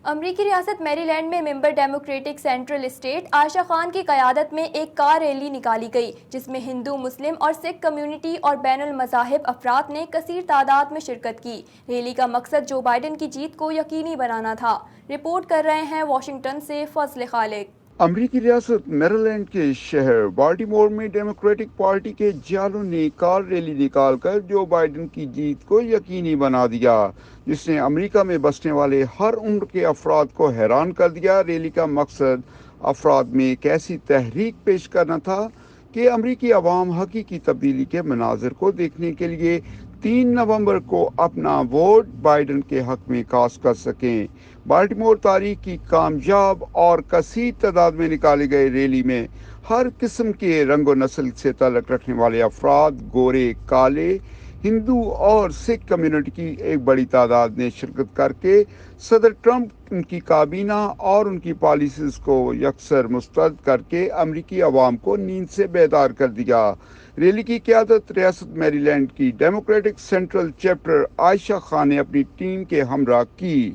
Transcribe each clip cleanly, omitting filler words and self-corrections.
امریکی ریاست میری لینڈ میں ممبر ڈیموکریٹک سینٹرل اسٹیٹ عائشہ خان کی قیادت میں ایک کار ریلی نکالی گئی، جس میں ہندو، مسلم اور سکھ کمیونٹی اور بین المذاہب افراد نے کثیر تعداد میں شرکت کی۔ ریلی کا مقصد جو بائیڈن کی جیت کو یقینی بنانا تھا۔ رپورٹ کر رہے ہیں واشنگٹن سے فضل خالق۔ امریکی ریاست میریلینڈ کے شہر بالٹیمور میں ڈیموکریٹک پارٹی کے جالوں نے کار ریلی نکال کر جو بائیڈن کی جیت کو یقینی بنا دیا، جس نے امریکہ میں بسنے والے ہر عمر کے افراد کو حیران کر دیا۔ ریلی کا مقصد افراد میں ایک ایسی تحریک پیش کرنا تھا کہ امریکی عوام حقیقی تبدیلی کے مناظر کو دیکھنے کے لیے 3 نومبر کو اپنا ووٹ بائیڈن کے حق میں کاسٹ کر سکیں۔ بالٹیمور تاریخ کی کامیاب اور کثیر تعداد میں نکالے گئے ریلی میں ہر قسم کے رنگ و نسل سے تعلق رکھنے والے افراد، گورے، کالے، ہندو اور سکھ کمیونٹی کی ایک بڑی تعداد نے شرکت کر کے صدر ٹرمپ، ان کی کابینہ اور ان کی پالیسیز کو یکسر مسترد کر کے امریکی عوام کو نیند سے بیدار کر دیا۔ ریلی کی قیادت ریاست میری لینڈ کی ڈیموکریٹک سینٹرل چیپٹر عائشہ خان نے اپنی ٹیم کے ہمراہ کی۔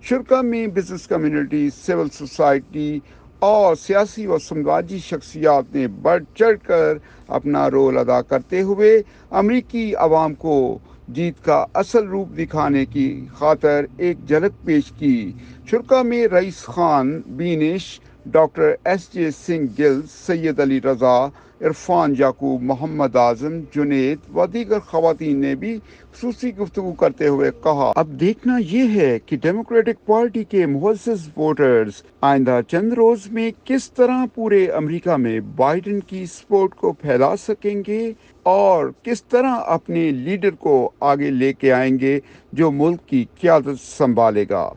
شرکا میں بزنس کمیونٹی، سول سوسائٹی اور سیاسی و سماجی شخصیات نے بڑھ چڑھ کر اپنا رول ادا کرتے ہوئے امریکی عوام کو جیت کا اصل روپ دکھانے کی خاطر ایک جھلک پیش کی۔ شرکا میں Raees Khan Binish, doctor S J Singh Gill, Syed Ali Raza, Irfan Yaqoob, Muhammad Azam, Junaid و دیگر خواتین نے بھی خصوصی گفتگو کرتے ہوئے کہا، اب دیکھنا یہ ہے کہ ڈیموکریٹک پارٹی کے معزز ووٹرز آئندہ چند روز میں کس طرح پورے امریکہ میں بائیڈن کی سپورٹ کو پھیلا سکیں گے اور کس طرح اپنے لیڈر کو آگے لے کے آئیں گے جو ملک کی قیادت سنبھالے گا۔